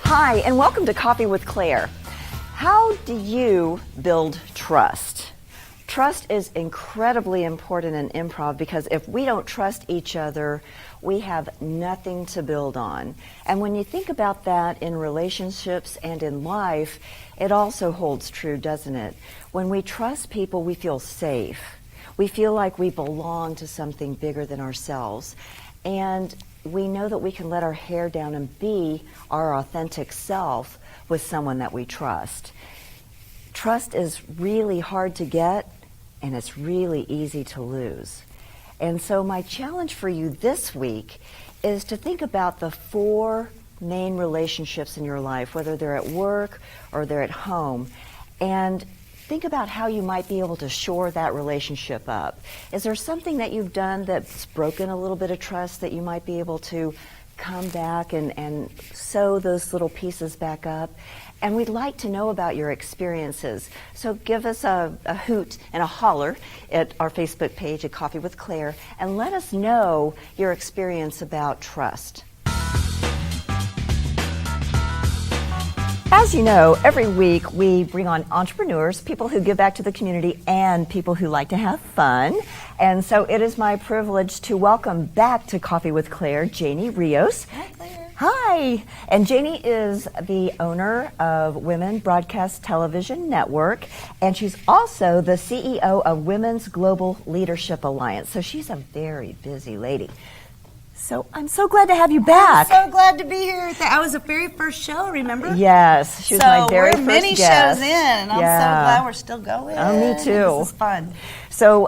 Hi, and welcome to Coffee with Claire. How do you build trust? Trust is incredibly important in improv because if we don't trust each other, we have nothing to build on. And when you think about that in relationships and in life, it also holds true, doesn't it? When we trust people, we feel safe. We feel like we belong to something bigger than ourselves. And we know that we can let our hair down and be our authentic self with someone that we trust. Trust is really hard to get, and it's really easy to lose. And so my challenge for you this week is to think about the 4 main relationships in your life, whether they're at work or they're at home, and think about how you might be able to shore that relationship up. Is there something that you've done that's broken a little bit of trust that you might be able to come back and sew those little pieces back up? And we'd like to know about your experiences. So give us a hoot and a holler at our Facebook page at Coffee with Claire and let us know your experience about trust. As you know, every week we bring on entrepreneurs, people who give back to the community, and people who like to have fun. And so it is my privilege to welcome back to Coffee with Claire, Jayne Rios. Hi, Claire. Hi. And Jayne is the owner of Women Broadcast Television Network, and she's also the CEO of Women's Global Leadership Alliance. So she's a very busy lady. So I'm so glad to have you back. I'm so glad to be here. I was the very first show, remember? Yes, she was my very first guest. So we're many shows in, and I'm so glad we're still going. Oh, me too. This is fun. So,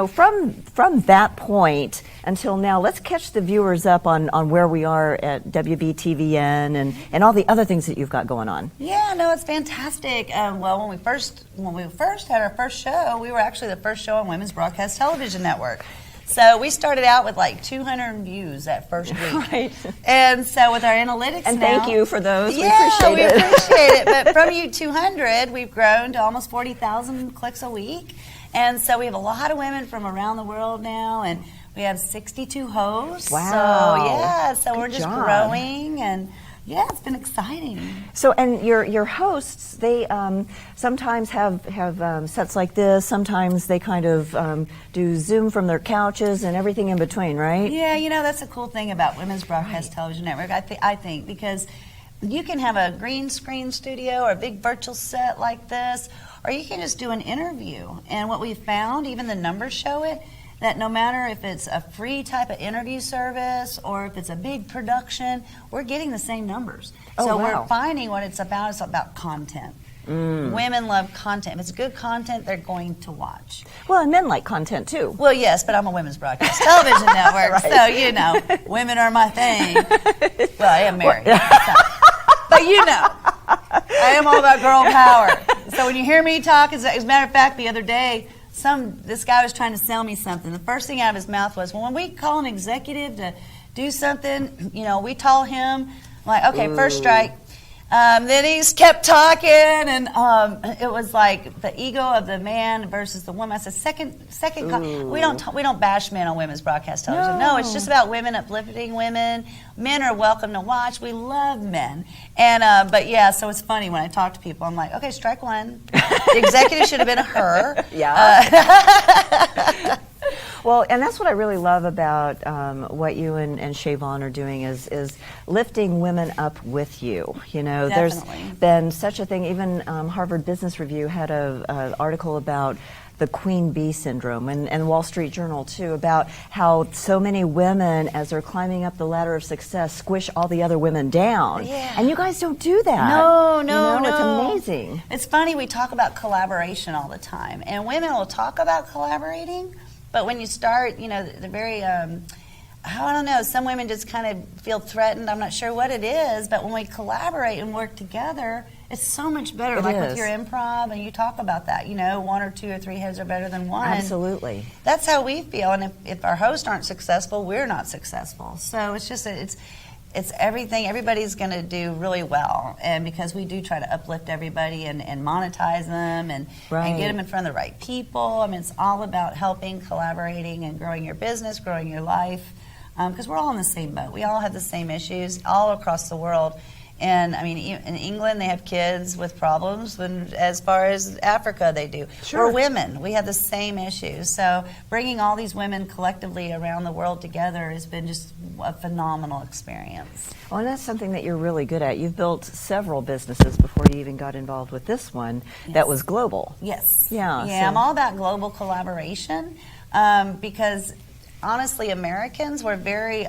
from that point until now, let's catch the viewers up on where we are at WBTVN and all the other things that you've got going on. Yeah, no, it's fantastic. Well, when we first had our first show, we were actually the first show on Women's Broadcast Television Network. So we started out with like 200 views that first week. Right. And so with our analytics and now, thank you for those. Yeah, we appreciate it. But from you 200, we've grown to almost 40,000 clicks a week. And so we have a lot of women from around the world now, and we have 62 hosts. Wow. So we're just growing, and yeah, it's been exciting. So, and your hosts, they sometimes have sets like this. Sometimes they kind of do Zoom from their couches and everything in between, right? Yeah, that's a cool thing about Women's Broadcast Television Network, I think, because you can have a green screen studio or a big virtual set like this, or you can just do an interview. And what we've found, even the numbers show it, that no matter if it's a free type of interview service or if it's a big production, we're getting the same numbers. So we're finding what it's about content. Women love content. If it's good content, they're going to watch. Well, and men like content too. Well, yes, but I'm a Women's Broadcast Television Network, right. So, women are my thing. Well, I am married. But I am all about girl power. So when you hear me talk, as a matter of fact, the other day, this guy was trying to sell me something. The first thing out of his mouth was, well, when we call an executive to do something, we tell him, like, okay, first strike. Then he just kept talking, and it was like the ego of the man versus the woman. I said, second call. We don't bash men on Women's Broadcast Television. No, it's just about women, uplifting women. Men are welcome to watch. We love men. And but yeah, so it's funny when I talk to people. I'm like, okay, strike one. The executive should have been a her. Yeah. Well, and that's what I really love about what you and Siobhan are doing is lifting women up with you. Definitely. There's been such a thing. Even Harvard Business Review had an article about the Queen Bee syndrome, and Wall Street Journal too, about how so many women, as they're climbing up the ladder of success, squish all the other women down. Yeah. And you guys don't do that. No. It's amazing. It's funny, we talk about collaboration all the time, and women will talk about collaborating, but when you start, they're very, I don't know, some women just kind of feel threatened. I'm not sure what it is, but when we collaborate and work together, it's so much better. With your improv, and you talk about that, 1 or 2 or 3 heads are better than one. Absolutely. That's how we feel, and if our hosts aren't successful, we're not successful. So it's just, it's everything. Everybody's going to do really well, and because we do try to uplift everybody and monetize them and get them in front of the right people. I mean, it's all about helping, collaborating, and growing your business, growing your life, because we're all in the same boat. We all have the same issues all across the world, And I mean, in England, they have kids with problems, and as far as Africa, they do. Sure. Or women, we have the same issues. So bringing all these women collectively around the world together has been just a phenomenal experience. Well, and that's something that you're really good at. You've built several businesses before you even got involved with this one that was global. Yes. Yeah. Yeah, I'm all about global collaboration because honestly, Americans were very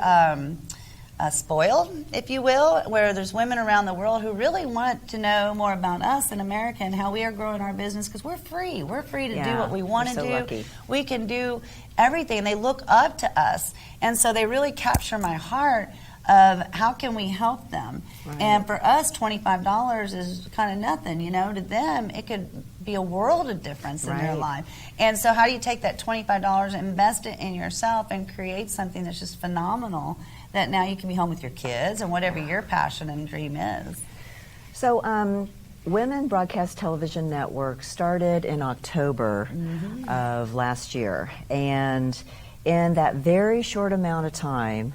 spoiled, if you will, where there's women around the world who really want to know more about us in America and how we are growing our business because we're free. We're free to do what we want to do. Lucky. We can do everything. They look up to us. And so they really capture my heart of how can we help them. Right. And for us, $25 is kind of nothing. You know, to them, it could be a world of difference in their life. And so how do you take that $25, invest it in yourself, and create something that's just phenomenal that now you can be home with your kids and whatever your passion and dream is. So Women Broadcast Television Network started in October of last year. And in that very short amount of time,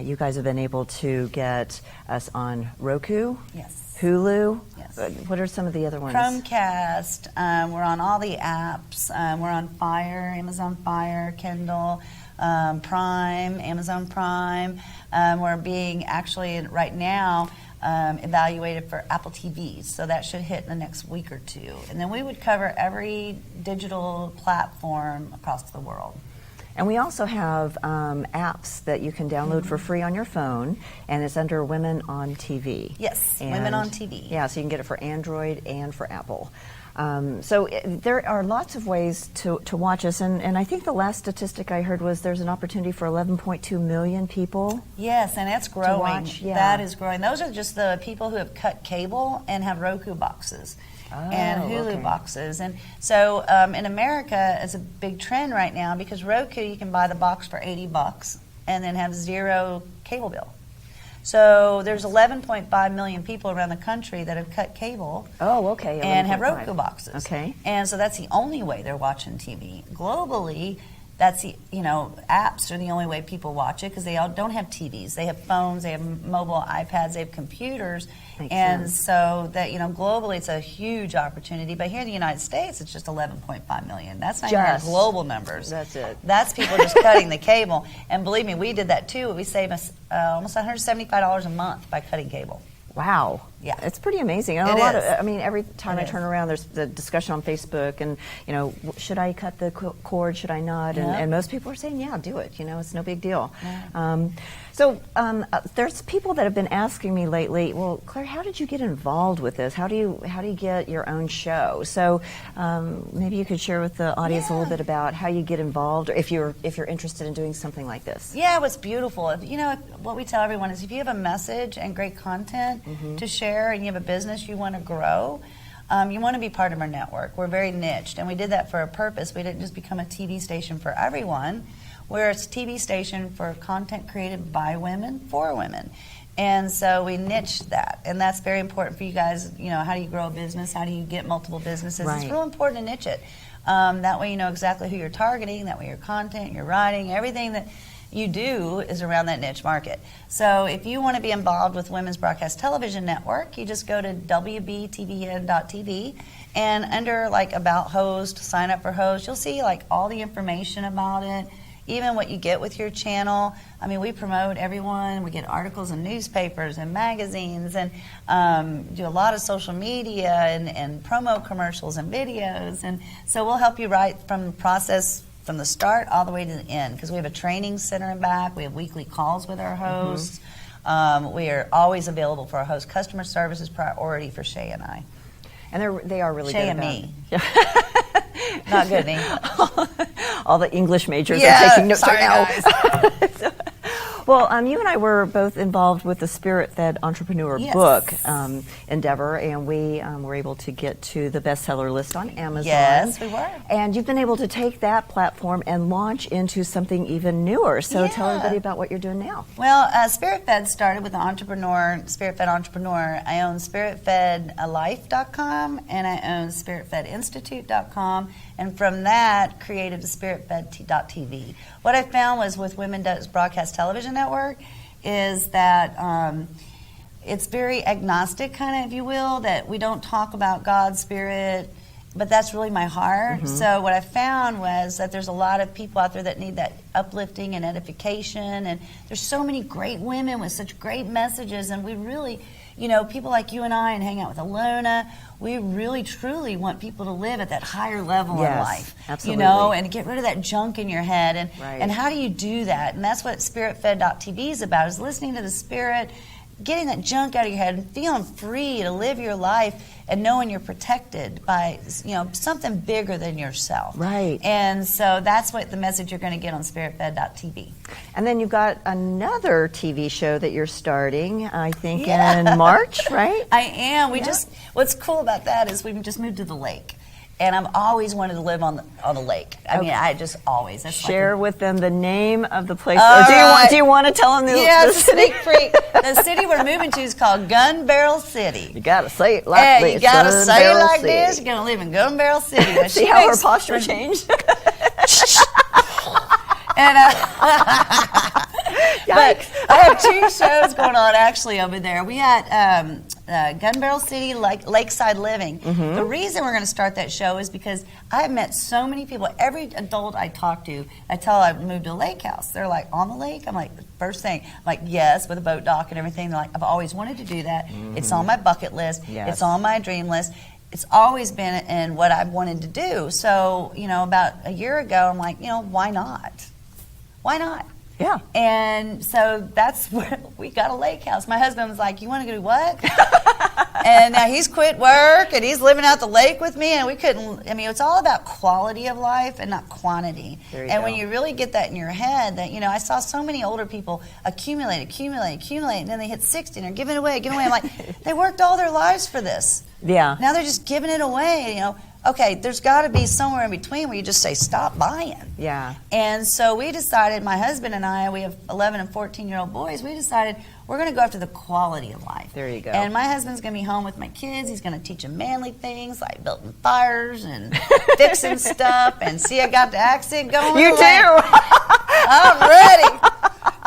you guys have been able to get us on Roku, Hulu. What are some of the other ones? Chromecast. We're on all the apps. We're on Fire, Amazon Fire, Kindle, Prime, Amazon Prime. We're being actually right now evaluated for Apple TV, so that should hit in the next week or two. And then we would cover every digital platform across the world. And we also have apps that you can download for free on your phone, and it's under Women on TV. Yes, and Women on TV. Yeah, so you can get it for Android and for Apple. There are lots of ways to watch us, and I think the last statistic I heard was there's an opportunity for 11.2 million people. Yes, and it's growing. Watch. Yeah. That is growing. Those are just the people who have cut cable and have Roku boxes. And Hulu boxes. And so in America, it's a big trend right now because Roku, you can buy the box for $80 and then have zero cable bill. So there's 11.5 million people around the country that have cut cable and have Roku boxes. Okay. And so that's the only way they're watching TV. Globally, that's the, apps are the only way people watch it because they all don't have TVs. They have phones, they have mobile iPads, they have computers. Makes and sense. so that, globally it's a huge opportunity. But here in the United States, it's just 11.5 million. That's not even global numbers. That's it. That's people just cutting the cable. And believe me, we did that too. We saved us almost $175 a month by cutting cable. Wow. Yeah. It's pretty amazing. And every time I turn around, there's the discussion on Facebook and, should I cut the cord, should I not? And most people are saying, yeah, do it. It's no big deal. Yeah. There's people that have been asking me lately, well, Claire, how did you get involved with this? How do you get your own show? So maybe you could share with the audience a little bit about how you get involved, or if you're interested in doing something like this. Yeah, what's beautiful, what we tell everyone is if you have a message and great content to share and you have a business you want to grow, you want to be part of our network. We're very niched, and we did that for a purpose. We didn't just become a TV station for everyone. We're a TV station for content created by women, for women. And so we niched that. And that's very important for you guys. How do you grow a business? How do you get multiple businesses? Right. It's real important to niche it. That way you know exactly who you're targeting. That way your content, your writing, everything that you do is around that niche market. So if you want to be involved with Women's Broadcast Television Network, you just go to wbtvn.tv, and under About Host, sign up for host, you'll see all the information about it, even what you get with your channel. I mean, we promote everyone. We get articles in newspapers and magazines, and do a lot of social media and promo commercials and videos. And so we'll help you right from the process, from the start all the way to the end, because we have a training center in back. We have weekly calls with our hosts. We are always available for our hosts. Customer service is priority for Shay and I. And they are really Shay good and about me. Not good in English. All the English majors are taking notes sorry, right now. guys. Well, you and I were both involved with the Spirit-Fed Entrepreneur book endeavor, and we were able to get to the bestseller list on Amazon. Yes, we were. And you've been able to take that platform and launch into something even newer. So tell everybody about what you're doing now. Well, Spirit-Fed started with the Spirit-Fed Entrepreneur. I own SpiritFedLife.com, and I own SpiritFedInstitute.com. And from that, created the SpiritFed.tv. What I found was with Women's Broadcast Television Network is that it's very agnostic, kind of, if you will, that we don't talk about God, spirit, but that's really my heart. So what I found was that there's a lot of people out there that need that uplifting and edification, and there's so many great women with such great messages, and we really, you know, people like you and I, and hang out with Alona, we really truly want people to live at that higher level in life. Absolutely. You know, and get rid of that junk in your head. And how do you do that? And that's what SpiritFed.tv is about, is listening to the Spirit, getting that junk out of your head and feeling free to live your life and knowing you're protected by, you know, something bigger than yourself. Right. And so that's what the message you're going to get on SpiritFed.tv. And then you've got another TV show that you're starting, I think, in March, right? I am. What's cool about that is we just moved to the lake. And I've always wanted to live on the lake. I mean, I just always. That's Share with them the name of the place. Do you want to tell them the city? Sneak freak. The city we're moving to is called Gun Barrel City. You got to say it like this. You got to say it like this. You're going to live in Gun Barrel City. See how her posture changed? And but I have 2 shows going on actually over there. We had Gun Barrel City, Lakeside Living. The reason we're going to start that show is because I have met so many people. Every adult I talk to, I tell I moved to a lake house. They're like, on the lake? I'm like, first thing, I'm like, yes, with a boat dock and everything. They're like, I've always wanted to do that. It's on my bucket list. It's on my dream list. It's always been in what I've wanted to do. So, you know, about a year ago, I'm like, you know, why not? Why not? Yeah. And so that's where we got a lake house. My husband was like, you want to do what? And now he's quit work and he's living out the lake with me, and we couldn't, I mean, it's all about quality of life and not quantity. And when you really get that in your head, that, you know, I saw so many older people accumulate, and then they hit 60 and they're giving it away. I'm like, they worked all their lives for this. Yeah. Now they're just giving it away, you know. Okay, there's got to be somewhere in between where you just say, stop buying. Yeah. And so we decided, my husband and I, we have 11 and 14-year-old boys, we decided we're going to go after the quality of life. There you go. And my husband's going to be home with my kids. He's going to teach them manly things like building fires and fixing stuff. And see, I got the accent going. You do. I'm ready.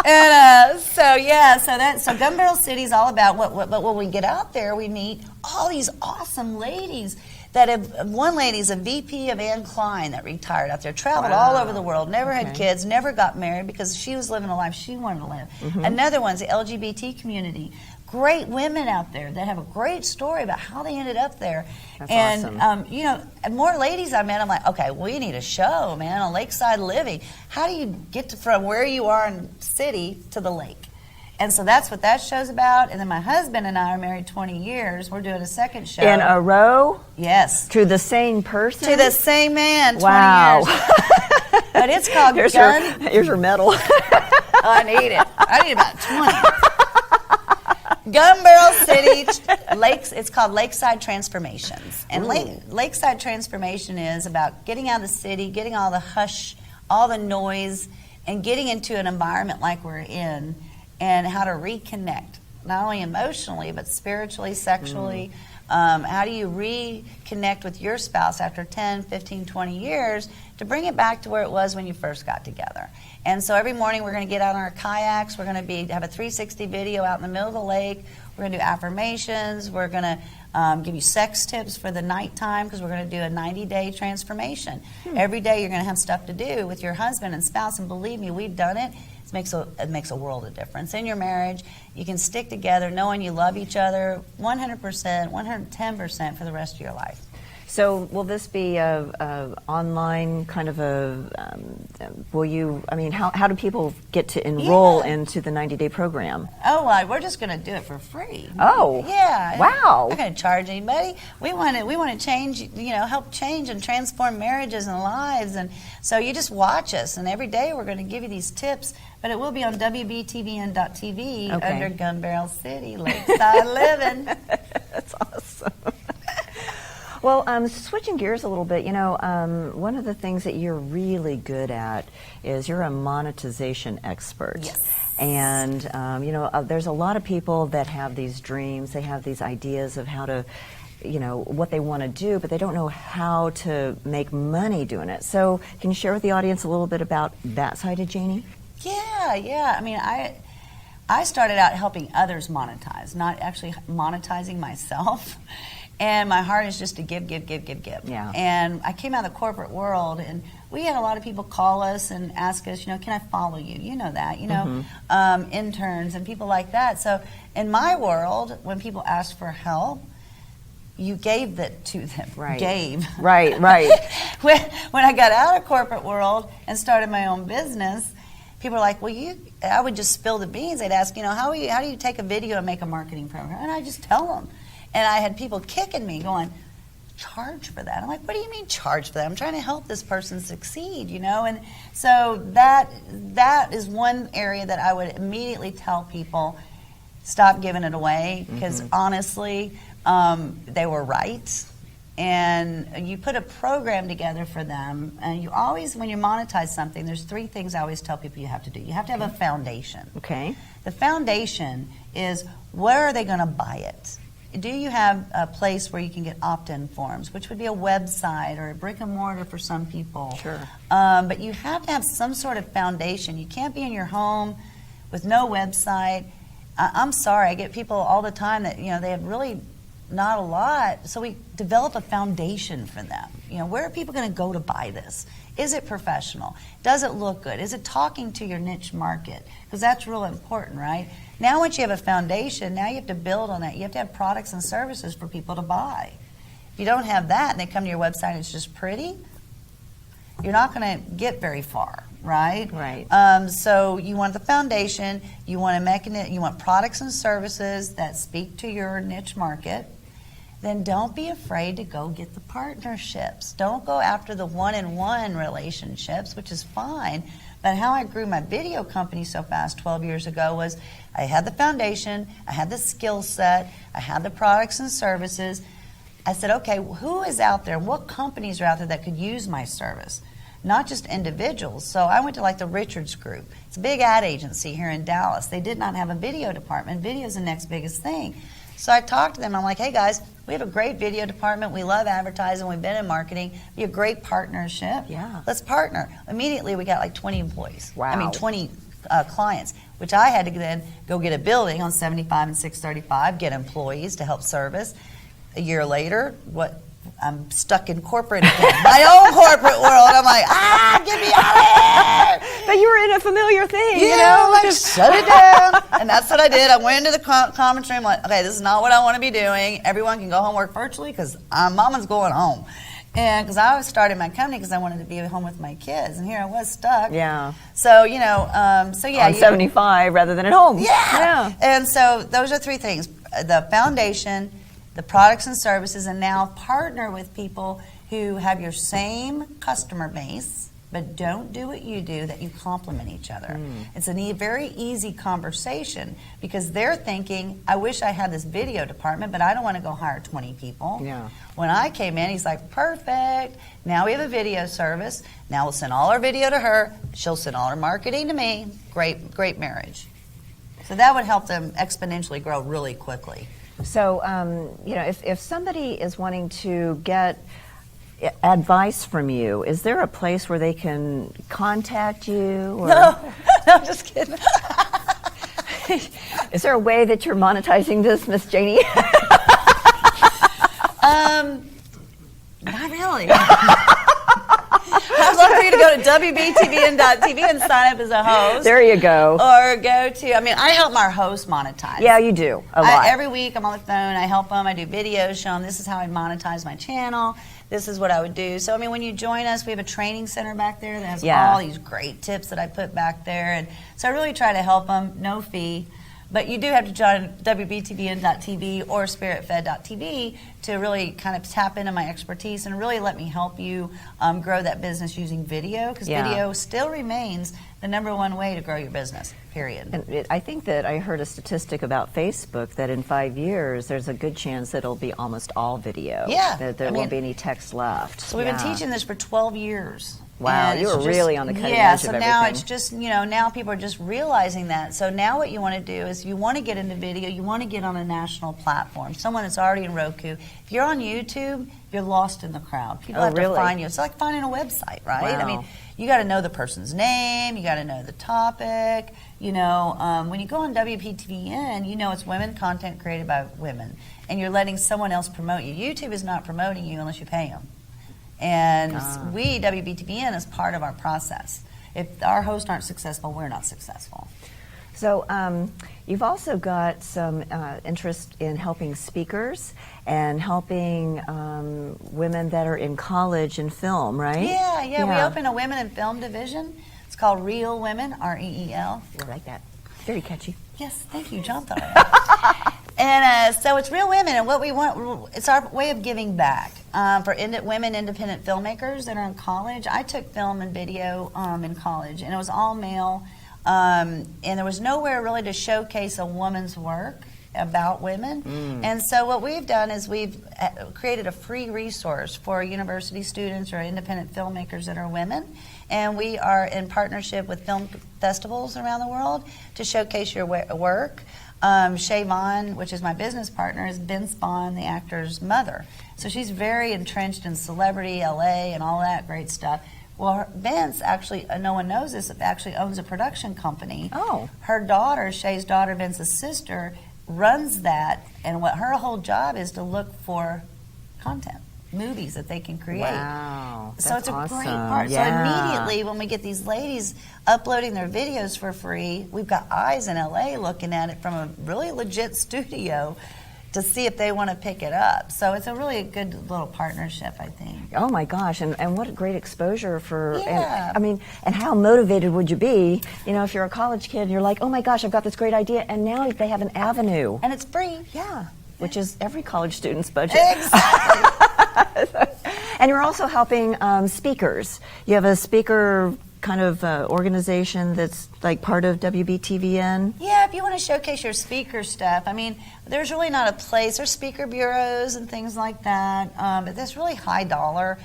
And so Gun Barrel City is all about what when we get out there, we meet all these awesome ladies that have. One lady's a VP of Anne Klein that retired out there, traveled all over the world, never had kids, never got married because she was living a life she wanted to live. Another one's the LGBT community. Great women out there that have a great story about how they ended up there. That's awesome. You know, more ladies I met, I'm like, okay, we need a show, man, on Lakeside Living. How do you get from where you are in the city to the lake? And so that's what that show's about. And then my husband and I are married 20 years. We're doing a second show. In a row? Yes. To the same person? To the same man, 20 wow. years. But it's called Here's your medal. Oh, I need it. I need about 20. Gun Barrel City, it's called Lakeside Transformations. And Lakeside Transformation is about getting out of the city, getting all the hush, all the noise, and getting into an environment like we're in, and how to reconnect, not only emotionally, but spiritually, sexually. How do you reconnect with your spouse after 10, 15, 20 years to bring it back to where it was when you first got together? And so every morning we're going to get out on our kayaks. We're going to have a 360 video out in the middle of the lake. We're going to do affirmations. We're going to give you sex tips for the nighttime because we're going to do a 90-day transformation. Every day you're going to have stuff to do with your husband and spouse, and believe me, we've done it. It makes a world of difference. In your marriage, you can stick together knowing you love each other 100%, 110% for the rest of your life. So will this be a online kind of how do people get to enroll into the 90-day program? Oh, well, we're just going to do it for free. Oh. Yeah. Wow. We're not going to charge anybody. We want to change, help change and transform marriages and lives. And so you just watch us, and every day we're going to give you these tips. But it will be on WBTVN.tv under Gun Barrel City, Lakeside Living. That's awesome. Well, switching gears a little bit, one of the things that you're really good at is you're a monetization expert. Yes. And, there's a lot of people that have these dreams, they have these ideas of how to, what they want to do, but they don't know how to make money doing it. So can you share with the audience a little bit about that side of Jayne? Yeah. I mean, I I started out helping others monetize, not actually monetizing myself. And my heart is just to give. Yeah. And I came out of the corporate world, and we had a lot of people call us and ask us, can I follow you? You know that, interns and people like that. So in my world, when people ask for help, you gave that to them. Right. Gave. Right. When I got out of corporate world and started my own business, people are like, I would just spill the beans. They'd ask, how do you take a video and make a marketing program? And I just tell them. And I had people kicking me going, charge for that. I'm like, what do you mean charge for that? I'm trying to help this person succeed, And so that is one area that I would immediately tell people, stop giving it away, because honestly, they were right. And you put a program together for them, and you always, when you monetize something, there's 3 things I always tell people you have to do. You have to have a foundation. Okay. The foundation is, where are they going to buy it? Do you have a place where you can get opt-in forms, which would be a website or a brick and mortar for some people? Sure. But you have to have some sort of foundation. You can't be in your home with no website. I'm sorry, I get people all the time that, they have really not a lot. So we develop a foundation for them. Where are people going to go to buy this? Is it professional? Does it look good? Is it talking to your niche market? Because that's real important, right? Now once you have a foundation, now you have to build on that. You have to have products and services for people to buy. If you don't have that and they come to your website and it's just pretty, you're not going to get very far, right? Right. So you want the foundation, you want you want products and services that speak to your niche market. Then don't be afraid to go get the partnerships. Don't go after the one-on-one relationships, which is fine. But how I grew my video company so fast 12 years ago was I had the foundation, I had the skill set, I had the products and services. I said, okay, who is out there? What companies are out there that could use my service? Not just individuals. So I went to like the Richards Group. It's a big ad agency here in Dallas. They did not have a video department. Video is the next biggest thing. So I talked to them. I'm like, hey guys, we have a great video department. We love advertising. We've been in marketing. Be a great partnership. Yeah. Let's partner. Immediately we got like 20 employees. Wow. I mean 20 clients, which I had to then go get a building on 75 and 635, get employees to help service. A year later, I'm stuck in corporate again. My own corporate world. I'm like, get me out of here. But you were in a familiar thing, like, shut it down. And that's what I did. I went into the conference room like, okay, this is not what I want to be doing. Everyone can go home and work virtually because mama's going home. And because I was starting my company because I wanted to be at home with my kids. And here I was stuck. Yeah. So, On 75 rather than at home. Yeah. And so those are 3 things. The foundation, the products and services, and now partner with people who have your same customer base, but don't do what you do, that you complement each other. It's a very easy conversation because they're thinking, I wish I had this video department, but I don't want to go hire 20 people. Yeah. When I came in, he's like, perfect. Now we have a video service. Now we'll send all our video to her. She'll send all her marketing to me. Great marriage. So that would help them exponentially grow really quickly. So, if somebody is wanting to get advice from you, is there a place where they can contact you? Or No, I'm just kidding. Is there a way that you're monetizing this, Miss Jayne? Not really. I'd love for you to go to WBTVN.tv and sign up as a host. There you go. Or go to, I help our hosts monetize. Yeah, you do. A lot. Every week I'm on the phone, I help them, I do videos, show them this is how I monetize my channel, this is what I would do. So, when you join us, we have a training center back there that has all these great tips that I put back there. And so I really try to help them, no fee. But you do have to join WBTVN.tv or SpiritFed.tv to really kind of tap into my expertise and really let me help you grow that business using video, because video still remains the #1 way to grow your business, period. And I think that I heard a statistic about Facebook that in 5 years, there's a good chance that it'll be almost all video. Yeah. That there won't be any text left. So we've been teaching this for 12 years. Wow, And you it's were really on the cutting yeah, edge so of now everything. it's just, now people are just realizing that. So now what you want to do is you want to get into video, you want to get on a national platform, someone that's already in Roku. If you're on YouTube, you're lost in the crowd. People have to find you. It's like finding a website, right? Wow. I mean, you got to know the person's name, you got to know the topic. When you go on WPTVN, it's women content created by women, and you're letting someone else promote you. YouTube is not promoting you unless you pay them. And we, WBTVN, is part of our process. If our hosts aren't successful, we're not successful. So you've also got some interest in helping speakers and helping women that are in college and film, right? Yeah. We opened a women in film division. It's called Real Women, REEL. I like that. Very catchy. Yes, thank you. John thought of that. And so it's Real Women, and what we want, it's our way of giving back. For women independent filmmakers that are in college, I took film and video in college, and it was all male, and there was nowhere really to showcase a woman's work about women. And so what we've done is we've created a free resource for university students or independent filmmakers that are women, and we are in partnership with film festivals around the world to showcase your work. Shay Vaughn, which is my business partner, is Ben Spahn, the actor's mother. So she's very entrenched in celebrity, LA, and all that great stuff. Well, Vince actually, no one knows this, actually owns a production company. Oh. Her daughter, Shay's daughter, Vince's sister, runs that, and what her whole job is to look for content, movies that they can create. Wow, So it's a awesome. great part. Yeah. So immediately when we get these ladies uploading their videos for free, we've got eyes in LA looking at it from a really legit studio to see if they want to pick it up. So it's a really good little partnership, I think. Oh my gosh, and what a great exposure for, Yeah. and how motivated would you be, if you're a college kid and you're like, oh my gosh, I've got this great idea, and now they have an avenue. And it's free. Yeah, which is every college student's budget. Exactly. And you're also helping speakers. You have a speaker kind of organization that's like part of WBTVN? Yeah, if you want to showcase your speaker stuff, there's really not a place. There's speaker bureaus and things like that, but that's really high dollar,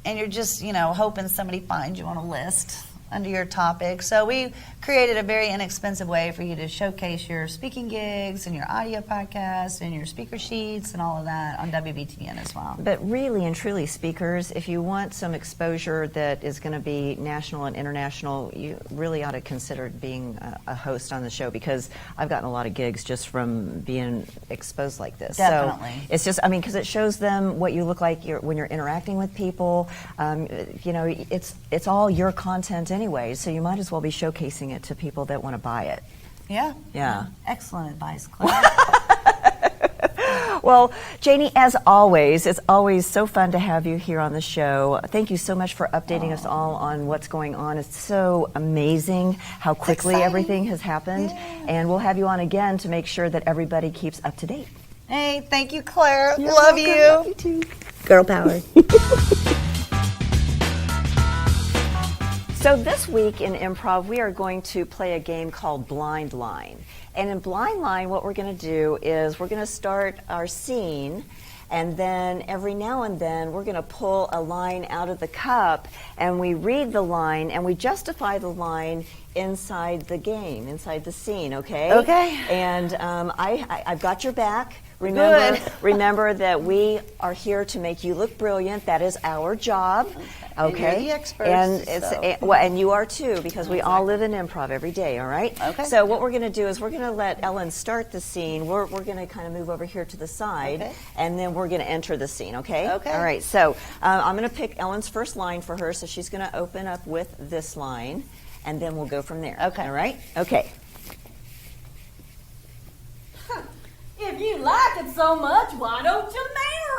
and you're just, hoping somebody finds you on a list under your topic. So we created a very inexpensive way for you to showcase your speaking gigs and your audio podcasts and your speaker sheets and all of that on WBTN as well. But really and truly, speakers, if you want some exposure that is going to be national and international, you really ought to consider being a host on the show, because I've gotten a lot of gigs just from being exposed like this. Definitely. So it's just, because it shows them what you look like when you're interacting with people. It's all your content anyway, so you might as well be showcasing it to people that want to buy it. Yeah. Excellent advice, Claire. Well, Jayne, as always, it's always so fun to have you here on the show. Thank you so much for updating us all on what's going on. It's so amazing how quickly everything has happened. Yeah. And we'll have you on again to make sure that everybody keeps up to date. Hey, thank you, Claire. You're Love welcome. you. Love you too. Girl power. So this week in improv, we are going to play a game called Blind Line. And in Blind Line, what we're going to do is we're going to start our scene, and then every now and then we're going to pull a line out of the cup, and we read the line, and we justify the line inside the game, inside the scene, okay? Okay. And I've got your back. Remember that we are here to make you look brilliant. That is our job. Okay. And you're the expert. And you are too, because we all live in improv every day, all right? Okay. So what we're going to do is we're going to let Ellen start the scene. We're going to kind of move over here to the side, okay, and then we're going to enter the scene, okay? Okay. All right. So I'm going to pick Ellen's first line for her, so she's going to open up with this line, and then we'll go from there. Okay. All right? Okay. If you like it so much, why don't you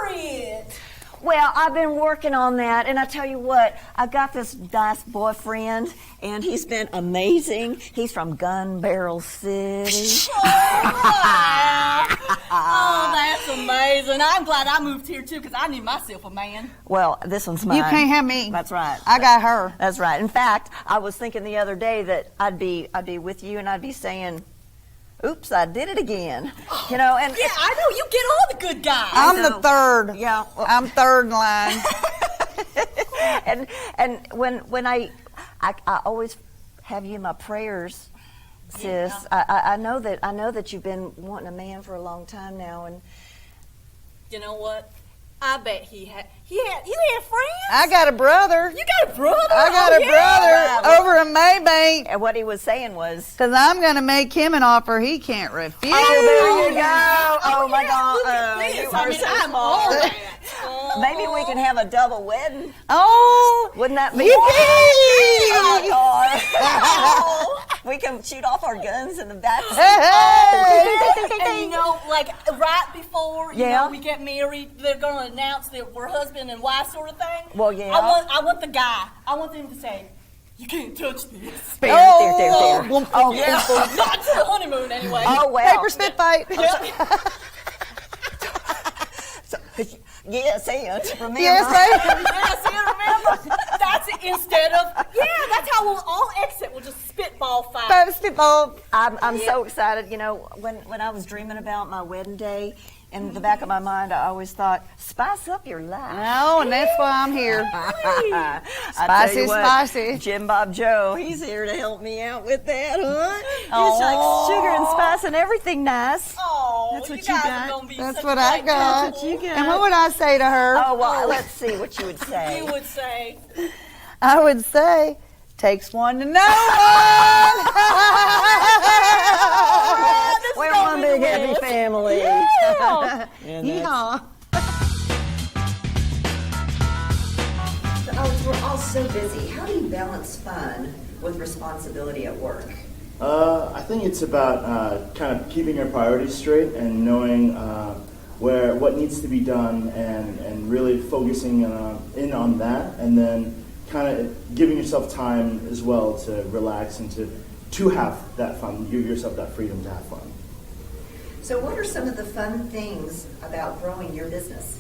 marry it? Well, I've been working on that, and I tell you what, I got this nice boyfriend, and he's been amazing. He's from Gun Barrel City. Oh, that's amazing. I'm glad I moved here, too, because I need myself a man. Well, this one's mine. You can't have me. That's right. I got her. That's right. In fact, I was thinking the other day that I'd be with you, and I'd be saying, oops, I did it again. And yeah, I know. You get all the good guys. I'm the third. Yeah. I'm third in line. and when I always have you in my prayers, sis. I know that you've been wanting a man for a long time now, and You know what? I bet he had friends. I got a brother. You got a brother? I got a brother over in Maybank. and what he was saying was, Because I'm going to make him an offer he can't refuse. there you go. Oh my God. Look at this. You I are mean, so I'm smart. all that. Maybe we can have a double wedding. Oh, Wouldn't that be? yippee! Oh, we can shoot off our guns in the back. And you know, like right before Yeah. we get married, they're going to announce that we're husband and wife sort of thing. Well, yeah. I want the guy. I want them to say, "You can't touch this." There. Oh, yeah. Not to the honeymoon, anyway. Oh well. paper spit fight. Yes, and remember. Yes, ma'am. Yes, you remember? That's it. Instead of that's how we'll all exit. We'll just spitball fight. Paper spit ball. I'm so excited. You know, when I was dreaming about my wedding day, in the back of my mind, I always thought, spice up your life. No, and that's why I'm here. I tell Spicy, you what, spicy. Jim Bob Joe, he's here to help me out with that, huh? It's Aw. like sugar and spice and everything nice. Oh, That's what you you guys got. are gonna be That's such what a I great got. couple. And what would I say to her? Oh, well, let's see what you would say. You would say, I would say, takes one to know one. We're one big happy family. Yeehaw. We're all so busy. How do you balance fun with responsibility at work? I think it's about kind of keeping your priorities straight and knowing what needs to be done and really focusing in on that, and then kind of giving yourself time as well to relax and to have that fun, give yourself that freedom to have fun. So what are some of the fun things about growing your business?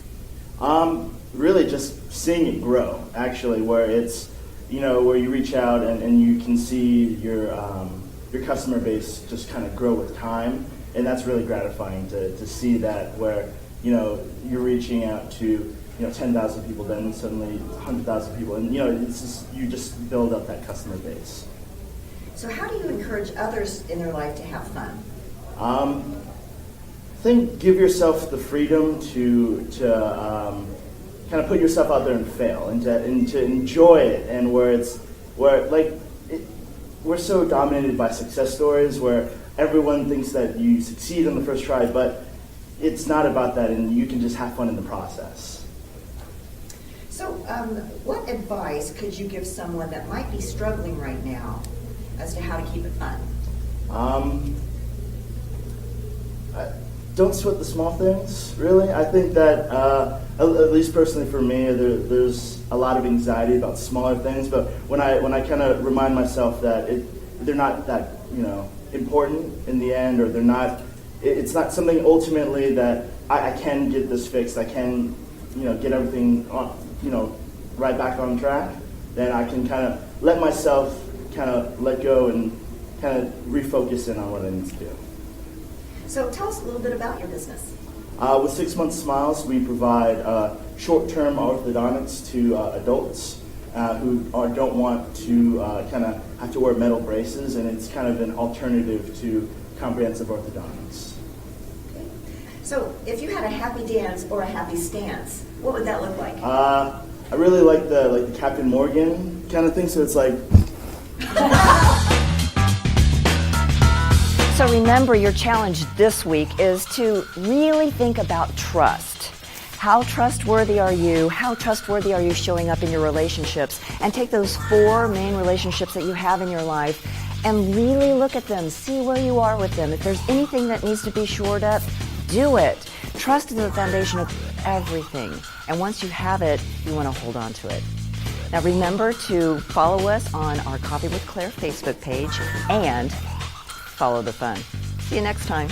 Really just seeing it grow, actually, where it's, where you reach out and you can see your customer base just kind of grow with time, and that's really gratifying to see that, where, you're reaching out to, 10,000 people, then suddenly 100,000 people, and, it's just, you just build up that customer base. So how do you encourage others in their life to have fun? I think give yourself the freedom to kind of put yourself out there and fail, and to enjoy it, and we're so dominated by success stories where everyone thinks that you succeed on the first try, but it's not about that, and you can just have fun in the process. So what advice could you give someone that might be struggling right now as to how to keep it fun? Don't sweat the small things, really. I think that, at least personally for me, there's a lot of anxiety about smaller things, but when I kind of remind myself that they're not that, important in the end, or it's not something ultimately that I can get this fixed, I can, get everything on, right back on track, then I can kind of let myself kind of let go and kind of refocus in on what I need to do. So tell us a little bit about your business. With 6 Month Smiles, we provide short-term orthodontics to adults who don't want to kind of have to wear metal braces, and it's kind of an alternative to comprehensive orthodontics. Okay. So if you had a happy dance or a happy stance, what would that look like? I really like the Captain Morgan kind of thing, so it's like... So remember, your challenge this week is to really think about trust. How trustworthy are you? How trustworthy are you showing up in your relationships? And take those 4 main relationships that you have in your life and really look at them, see where you are with them. If there's anything that needs to be shored up, do it. Trust is the foundation of everything. And once you have it, you want to hold on to it. Now remember to follow us on our Coffee with Claire Facebook page and follow the fun. See you next time.